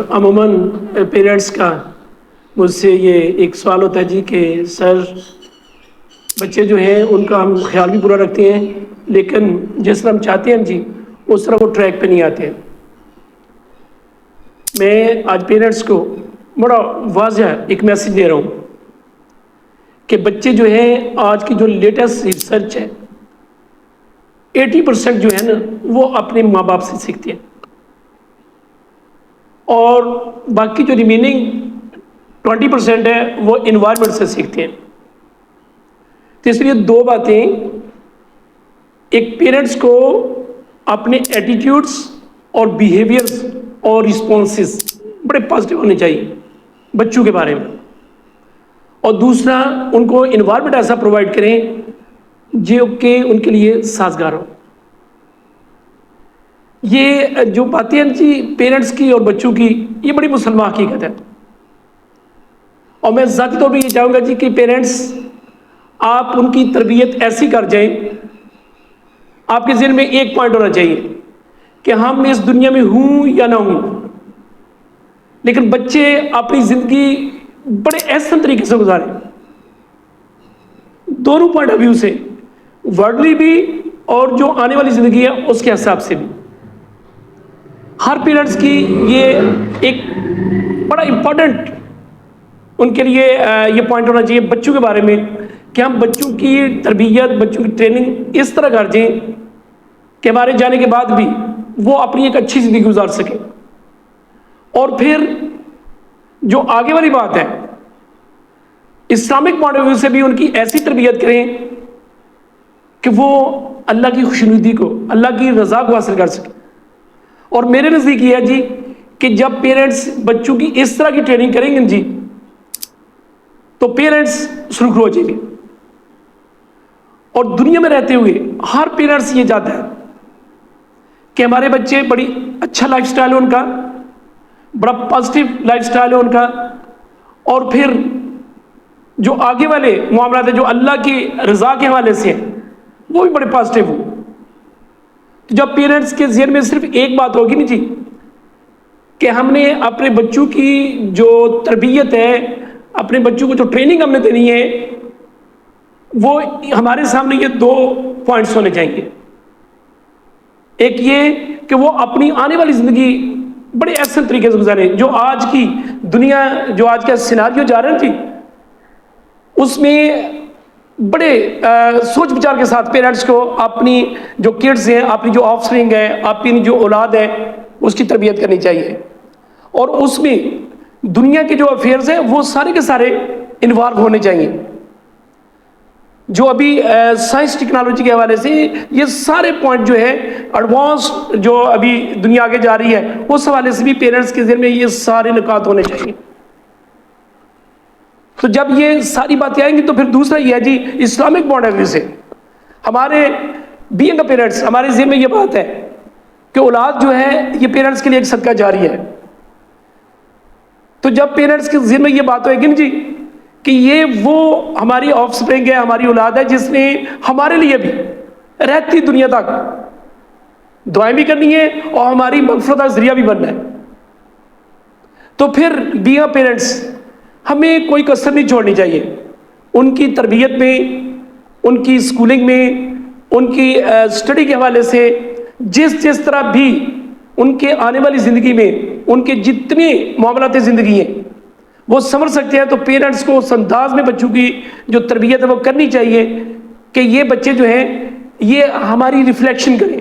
عموماً پیرنٹس کا مجھ سے یہ ایک سوال ہوتا ہے جی کہ سر بچے جو ہیں ان کا ہم خیال بھی پورا رکھتے ہیں لیکن جس طرح ہم چاہتے ہیں جی اس طرح وہ ٹریک پہ نہیں آتے ہیں۔ میں آج پیرنٹس کو بڑا واضح ایک میسیج دے رہا ہوں کہ بچے جو ہیں آج کی جو لیٹسٹ ریسرچ ہے 80% جو ہے نا وہ اپنے ماں باپ سے سیکھتے ہیں اور باقی جو ریمیننگ 20% ہے وہ انوائرمنٹ سے سیکھتے ہیں۔ تو اس لیے دو باتیں، ایک پیرنٹس کو اپنے ایٹیٹیوڈس اور بیہیویئرز اور رسپانسز بڑے پازیٹیو ہونے چاہیے بچوں کے بارے میں، اور دوسرا ان کو انوائرمنٹ ایسا پرووائڈ کریں جو کہ ان کے لیے سازگار ہو۔ یہ جو باتیں ہیں جی پیرنٹس کی اور بچوں کی، یہ بڑی مسلمہ حقیقت ہے، اور میں ذاتی طور پہ یہ چاہوں گا جی کہ پیرنٹس آپ ان کی تربیت ایسی کر جائیں، آپ کے ذہن میں ایک پوائنٹ ہونا چاہیے کہ ہم اس دنیا میں ہوں یا نہ ہوں، لیکن بچے اپنی زندگی بڑے احسن طریقے سے گزاریں، دونوں پوائنٹ آف ویو سے، ورڈلی بھی اور جو آنے والی زندگی ہے اس کے حساب سے بھی۔ ہر پیرنٹس کی یہ ایک بڑا امپورٹنٹ ان کے لیے یہ پوائنٹ ہونا چاہیے بچوں کے بارے میں کہ ہم بچوں کی تربیت، بچوں کی ٹریننگ اس طرح کر دیں کہ ہمارے جانے کے بعد بھی وہ اپنی ایک اچھی زندگی گزار سکیں۔ اور پھر جو آگے والی بات ہے، اسلامک پوائنٹ آف ویو سے بھی ان کی ایسی تربیت کریں کہ وہ اللہ کی خوشنودی کو، اللہ کی رضا کو حاصل کر سکیں۔ اور میرے نزدیک یہ ہے جی کہ جب پیرنٹس بچوں کی اس طرح کی ٹریننگ کریں گے جی تو پیرنٹس سرخرو ہو جائیں گے، اور دنیا میں رہتے ہوئے ہر پیرنٹس یہ چاہتا ہے کہ ہمارے بچے بڑی اچھا لائف سٹائل ہے ان کا، بڑا پازیٹیو لائف سٹائل ہے ان کا، اور پھر جو آگے والے معاملات ہیں جو اللہ کی رضا کے حوالے سے ہیں وہ بھی بڑے پازیٹیو ہوں۔ تو جب پیرنٹس کے ذہن میں صرف ایک بات ہوگی نا جی کہ ہم نے اپنے بچوں کی جو تربیت ہے، اپنے بچوں کو جو ٹریننگ ہم نے دینی ہے، وہ ہمارے سامنے یہ دو پوائنٹس ہونے چاہیے۔ ایک یہ کہ وہ اپنی آنے والی زندگی بڑے احسن طریقے سے گزاریں، جو آج کی دنیا، جو آج کا سیناریو جا رہا ہے جی اس میں بڑے سوچ بچار کے ساتھ پیرنٹس کو اپنی جو کڈز ہیں، اپنی جو آف سپرنگ ہے، اپنی جو اولاد ہے اس کی تربیت کرنی چاہیے، اور اس میں دنیا کے جو افیئرز ہیں وہ سارے کے سارے انوالو ہونے چاہیے۔ جو ابھی سائنس ٹیکنالوجی کے حوالے سے یہ سارے پوائنٹ جو ہے ایڈوانس جو ابھی دنیا آگے جا رہی ہے اس حوالے سے بھی پیرنٹس کے ذہن میں یہ سارے نکات ہونے چاہیے۔ تو جب یہ ساری باتیں آئیں گی تو پھر دوسرا یہ ہے جی اسلامک پوائنٹ آف ویو سے ہمارے بینگ پیرنٹس ہمارے ذہن میں یہ بات ہے کہ اولاد جو ہے یہ پیرنٹس کے لیے ایک صدقہ جاری ہے۔ تو جب پیرنٹس کے ذہن میں یہ بات ہوئے گی نا جی کہ یہ وہ ہماری آف سپرنگ ہے، ہماری اولاد ہے جس نے ہمارے لیے بھی رہتی دنیا تک دعائیں بھی کرنی ہے اور ہماری مغفرت کا ذریعہ بھی بننا ہے، تو پھر بینگ پیرنٹس ہمیں کوئی کسر نہیں چھوڑنی چاہیے ان کی تربیت میں، ان کی اسکولنگ میں، ان کی اسٹڈی کے حوالے سے، جس طرح بھی ان کے آنے والی زندگی میں ان کے جتنے معاملات زندگی ہیں وہ سمجھ سکتے ہیں، تو پیرنٹس کو اس انداز میں بچوں کی جو تربیت ہے وہ کرنی چاہیے کہ یہ بچے جو ہیں یہ ہماری ریفلیکشن کریں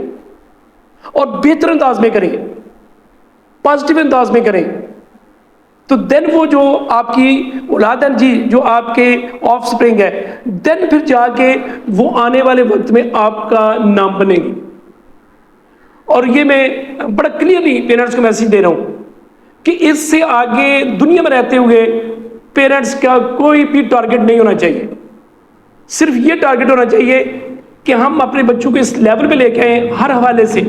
اور بہتر انداز میں کریں، پازیٹیو انداز میں کریں، تو دین وہ جو آپ کی اولاد ہے جی، جو آپ کے آف سپرنگ ہے، دین پھر جا کے وہ آنے والے وقت میں آپ کا نام بنے گی۔ اور یہ میں بڑا کلیئرلی پیرنٹس کو میسیج دے رہا ہوں کہ اس سے آگے دنیا میں رہتے ہوئے پیرنٹس کا کوئی بھی ٹارگٹ نہیں ہونا چاہیے، صرف یہ ٹارگٹ ہونا چاہیے کہ ہم اپنے بچوں کو اس لیول پہ لے کے آئیں ہر حوالے سے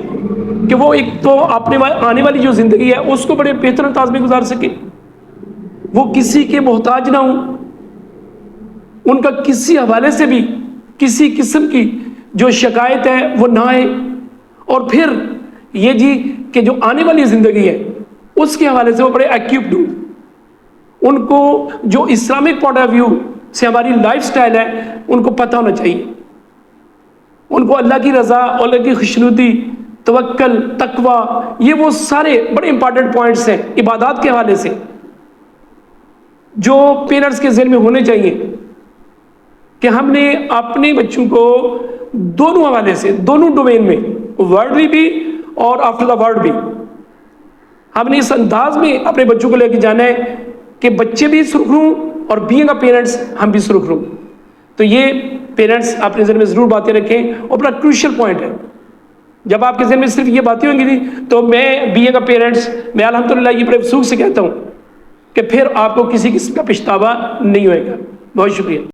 کہ وہ ایک تو اپنے آنے والی جو زندگی ہے اس کو بڑے بہتر انداز میں گزار سکیں، وہ کسی کے محتاج نہ ہوں، ان کا کسی حوالے سے بھی کسی قسم کی جو شکایت ہے وہ نہ آئے، اور پھر یہ جی کہ جو آنے والی زندگی ہے اس کے حوالے سے وہ بڑے ایکیوپڈ ہوں. ان کو جو اسلامک پوائنٹ آف ویو سے ہماری لائف سٹائل ہے ان کو پتہ ہونا چاہیے. ان کو اللہ کی رضا، اللہ کی خوشنودی، توکل، تقوی، یہ وہ سارے بڑے امپارٹنٹ پوائنٹس ہیں عبادات کے حوالے سے جو پیرنٹس کے ذہن میں ہونے چاہیے کہ ہم نے اپنے بچوں کو دونوں حوالے سے، دونوں ڈومین میں، ورلڈلی بھی اور آفٹر دا ورلڈ بھی، ہم نے اس انداز میں اپنے بچوں کو لے کے جانا ہے کہ بچے بھی سرخرو اور بینگ اے پیرنٹس ہم بھی سرخرو. تو یہ پیرنٹس اپنے ذہن میں ضرور باتیں رکھیں، اور بڑا کروشل پوائنٹ ہے. جب آپ کے ذہن میں صرف یہ باتیں ہوں گی تو میں بینگ اے پیرنٹس، میں الحمدللہ یہ بڑے افسوس سے کہتا ہوں کہ پھر آپ کو کسی قسم کا پچھتاوا نہیں ہوئے گا. بہت شکریہ.